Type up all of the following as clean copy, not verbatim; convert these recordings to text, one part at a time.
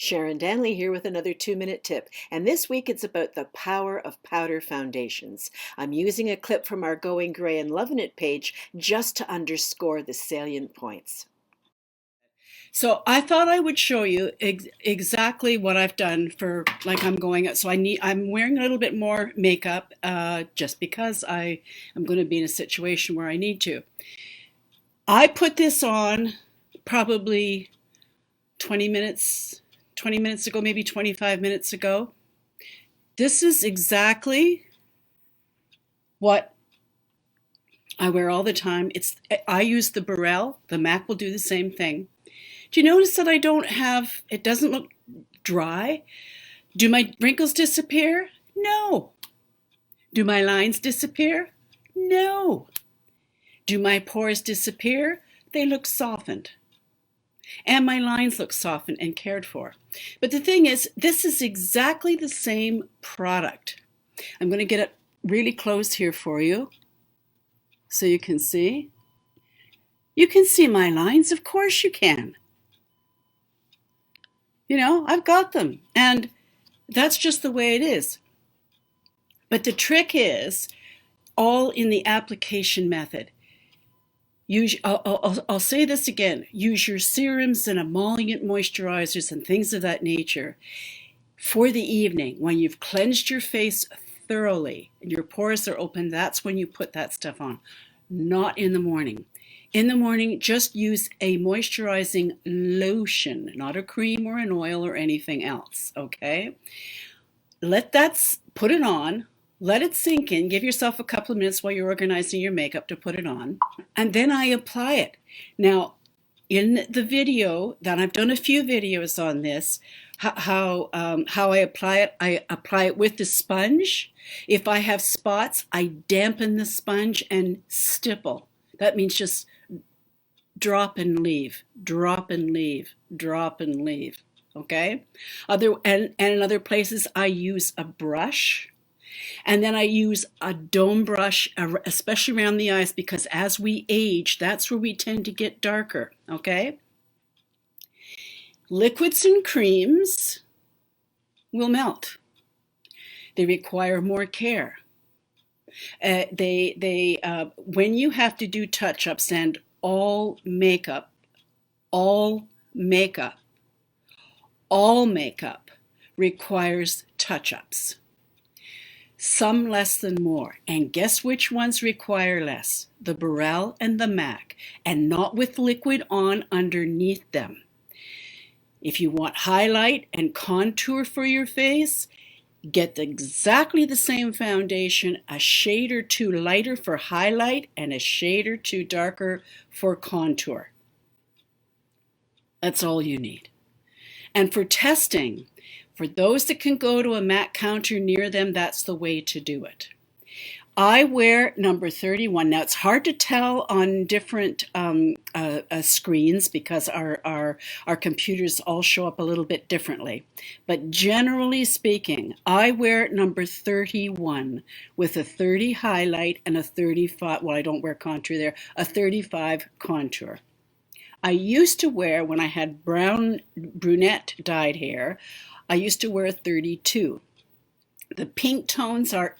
Sharon Danley here with another 2-minute tip, and this week it's about the power of powder foundations. I'm using a clip from our Going Grey and Lovin' It page just to underscore the salient points. So I thought I would show you exactly what I've done for I'm going. So I'm wearing a little bit more makeup just because I am going to be in a situation where I need to. I put this on probably 20 minutes ago, maybe 25 minutes ago. This is exactly what I wear all the time. I use the Barelle. The MAC will do the same thing. Do you notice that it doesn't look dry? Do my wrinkles disappear? No. Do my lines disappear? No. Do my pores disappear? They look softened. And my lines look softened and cared for. But the thing is, this is exactly the same product. I'm going to get it really close here for you so you can see. You can see my lines, of course you can. You know, I've got them, and that's just the way it is. But the trick is all in the application method. I'll say this again. Use your serums and emollient moisturizers and things of that nature for the evening when you've cleansed your face thoroughly and your pores are open. That's when you put that stuff on, not in the morning. In the morning, just use a moisturizing lotion, not a cream or an oil or anything else, okay? Put it on, let it sink in, give yourself a couple of minutes while you're organizing your makeup to put it on, and then I apply it. Now, in the video, that I've done a few videos on this, how I apply it with the sponge. If I have spots, I dampen the sponge and stipple. That means just drop and leave, drop and leave, drop and leave. Okay? And in other places, I use a brush. And then I use a dome brush, especially around the eyes, because as we age, that's where we tend to get darker. Okay? Liquids and creams will melt. They require more care. When you have to do touch-ups, and all makeup requires touch-ups. Some less than more. And guess which ones require less? The Barelle and the MAC, and not with liquid on underneath them. If you want highlight and contour for your face, get exactly the same foundation, a shade or two lighter for highlight and a shade or two darker for contour. That's all you need. And for testing, for those that can go to a MAC counter near them, that's the way to do it. I wear number 31. Now, it's hard to tell on different screens because our computers all show up a little bit differently. But generally speaking, I wear number 31 with a 30 highlight and a 35, well, I don't wear contour there, a 35 contour. I used to wear, when I had brunette dyed hair, I used to wear a 32. The pink tones are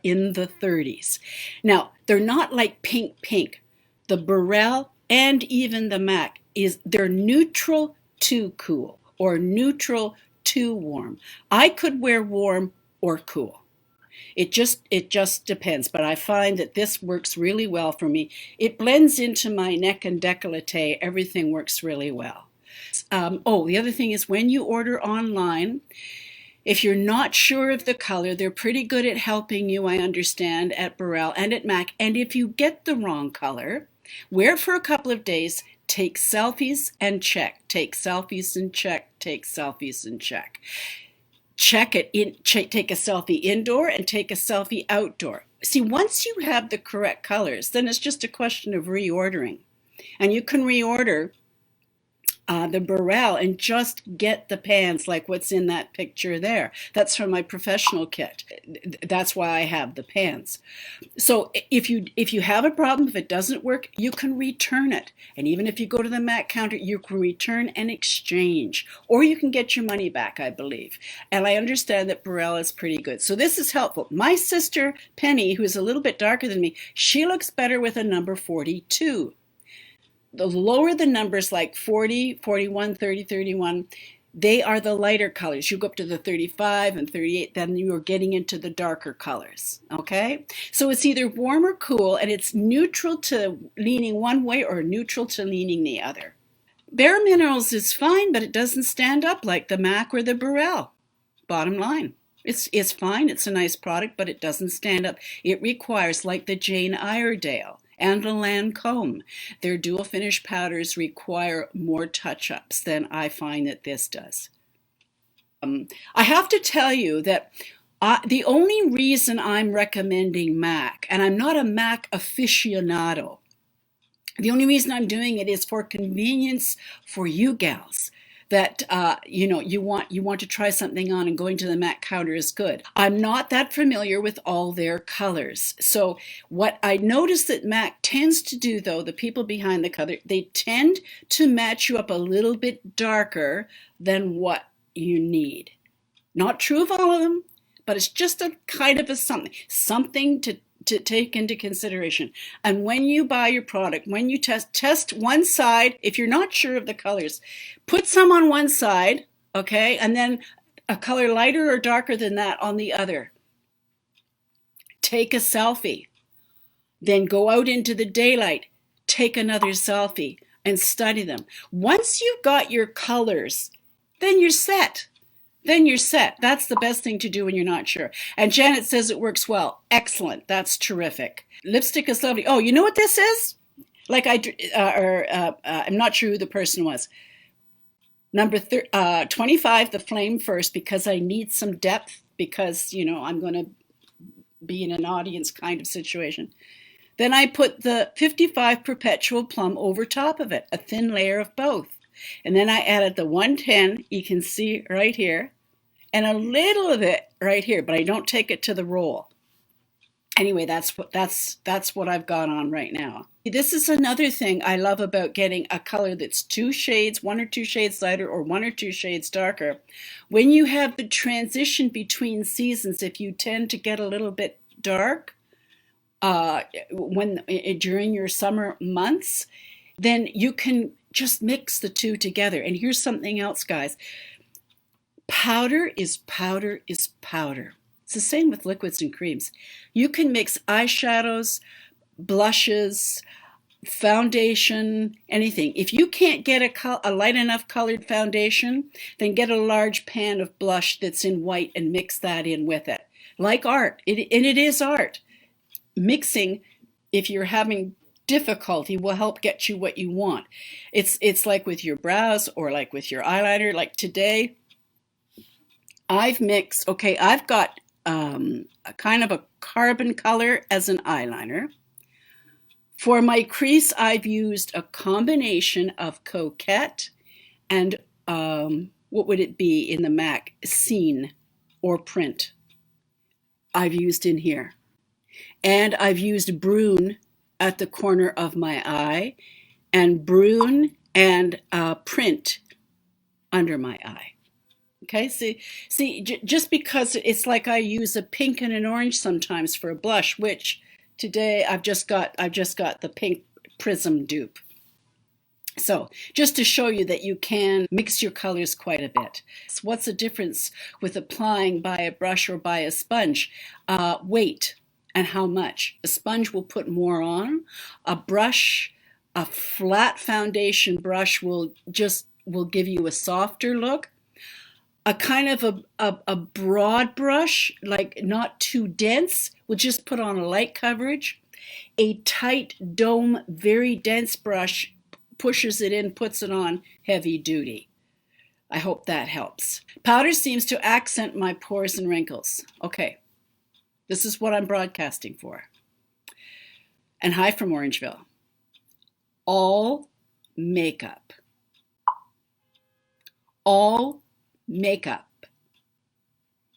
in the 30s. Now, they're not like pink. The Barelle and even the MAC, they're neutral to cool or neutral to warm. I could wear warm or cool. It just depends, but I find that this works really well for me. It blends into my neck and décolleté. Everything works really well. The other thing is, when you order online, if you're not sure of the color, they're pretty good at helping you, I understand, at Barelle and at MAC. And if you get the wrong color, wear it for a couple of days, take selfies and check. Take selfies and check. Take selfies and check. Take a selfie indoor and take a selfie outdoor. See, once you have the correct colors, then it's just a question of reordering. And you can reorder the Barelle and just get the pans like what's in that picture there. That's from my professional kit. That's why I have the pans. So if you have a problem, if it doesn't work, you can return it. And even if you go to the MAC counter, you can return and exchange, or you can get your money back, I believe. And I understand that Barelle is pretty good. So this is helpful. My sister Penny, who's a little bit darker than me, she looks better with a number 42. The lower the numbers, like 40, 41, 30, 31, they are the lighter colors. You go up to the 35 and 38, then you're getting into the darker colors, okay? So it's either warm or cool, and it's neutral to leaning one way or neutral to leaning the other. Bare Minerals is fine, but it doesn't stand up like the MAC or the Barelle. Bottom line. It's fine, it's a nice product, but it doesn't stand up. It requires, like the Jane Iredale and the Lancome, their dual finish powders require more touch-ups than I find that this does. I have to tell you that the only reason I'm recommending MAC, and I'm not a MAC aficionado, the only reason I'm doing it is for convenience for you gals. That you want to try something on, and going to the MAC counter is good. I'm not that familiar with all their colors. So what I notice that MAC tends to do, though, the people behind the color, they tend to match you up a little bit darker than what you need. Not true of all of them, but it's just a kind of a something to take into consideration. And when you buy your product, when you test one side, if you're not sure of the colors, put some on one side, okay, and then a color lighter or darker than that on the other. Take a selfie, then go out into the daylight, take another selfie, and study them. Once you've got your colors, then you're set. Then you're set. That's the best thing to do when you're not sure. And Janet says it works well. Excellent. That's terrific. Lipstick is lovely. Oh, you know what this is? Like I'm not sure who the person was. Number 25, the Flame First, because I need some depth, because, I'm going to be in an audience kind of situation. Then I put the 55 Perpetual Plum over top of it, a thin layer of both. And then I added the 110, you can see right here, and a little of it right here, but I don't take it to the roll. Anyway, that's what I've got on right now. This is another thing I love about getting a color that's 2 shades, 1 or 2 shades lighter or 1 or 2 shades darker. When you have the transition between seasons, if you tend to get a little bit dark during your summer months, then you can just mix the two together. And here's something else, guys. Powder is powder is powder. It's the same with liquids and creams. You can mix eyeshadows, blushes, foundation, anything. If you can't get a light enough colored foundation, then get a large pan of blush that's in white and mix that in with it. Like art, and it is art. Mixing, if you're having difficulty, will help get you what you want. It's like with your brows or like with your eyeliner. Like today, I've mixed, I've got a kind of a carbon color as an eyeliner. For my crease, I've used a combination of Coquette and what would it be in the MAC? Scene or Print. I've used in here. And I've used Brun at the corner of my eye, and Brun and Print under my eye. Okay, see, just because it's like I use a pink and an orange sometimes for a blush, which today I've just got the pink Prism dupe. So just to show you that you can mix your colors quite a bit. So what's the difference with applying by a brush or by a sponge? Weight and how much. A sponge will put more on. A brush, a flat foundation brush will give you a softer look. A kind of a broad brush, like not too dense, will just put on a light coverage. A tight dome, very dense brush pushes it in, puts it on heavy duty. I hope that helps. Powder seems to accent my pores and wrinkles. Okay, this is what I'm broadcasting for. And hi from Orangeville. All makeup all makeup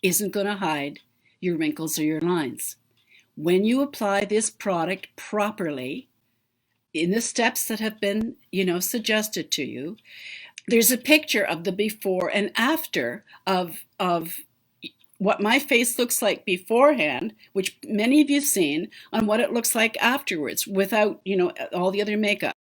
isn't going to hide your wrinkles or your lines. When you apply this product properly, in the steps that have been, suggested to you, there's a picture of the before and after of what my face looks like beforehand, which many of you've seen, on what it looks like afterwards without, all the other makeup.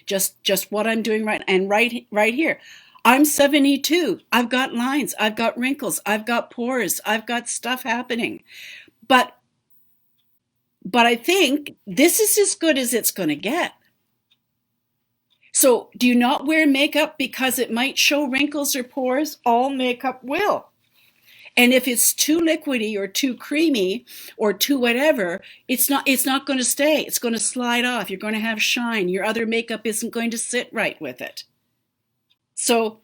Just what I'm doing right here. I'm 72. I've got lines, I've got wrinkles, I've got pores, I've got stuff happening. But I think this is as good as it's going to get. So do you not wear makeup because it might show wrinkles or pores? All makeup will. And if it's too liquidy or too creamy or too whatever, it's not going to stay. It's going to slide off. You're going to have shine. Your other makeup isn't going to sit right with it. So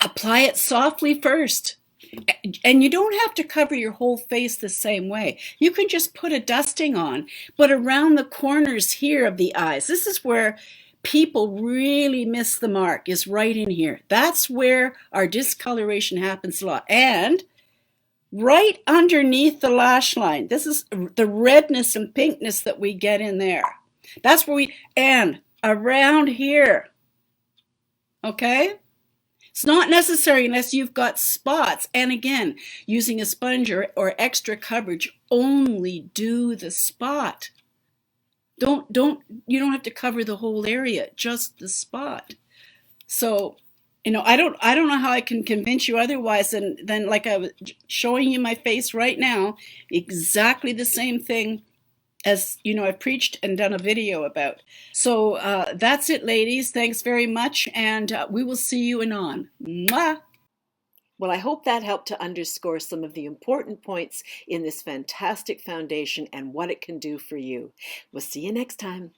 apply it softly first. And you don't have to cover your whole face the same way. You can just put a dusting on, but around the corners here of the eyes. This is where people really miss the mark, is right in here. That's where our discoloration happens a lot. And right underneath the lash line, this is the redness and pinkness that we get in there. That's where and around here, okay? It's not necessary unless you've got spots. And again, using a sponge or extra coverage, only do the spot. You don't have to cover the whole area, just the spot. So, I don't know how I can convince you otherwise than like I was showing you my face right now, exactly the same thing as, I've preached and done a video about. So that's it, ladies. Thanks very much, and we will see you anon. Mwah! Well, I hope that helped to underscore some of the important points in this fantastic foundation and what it can do for you. We'll see you next time.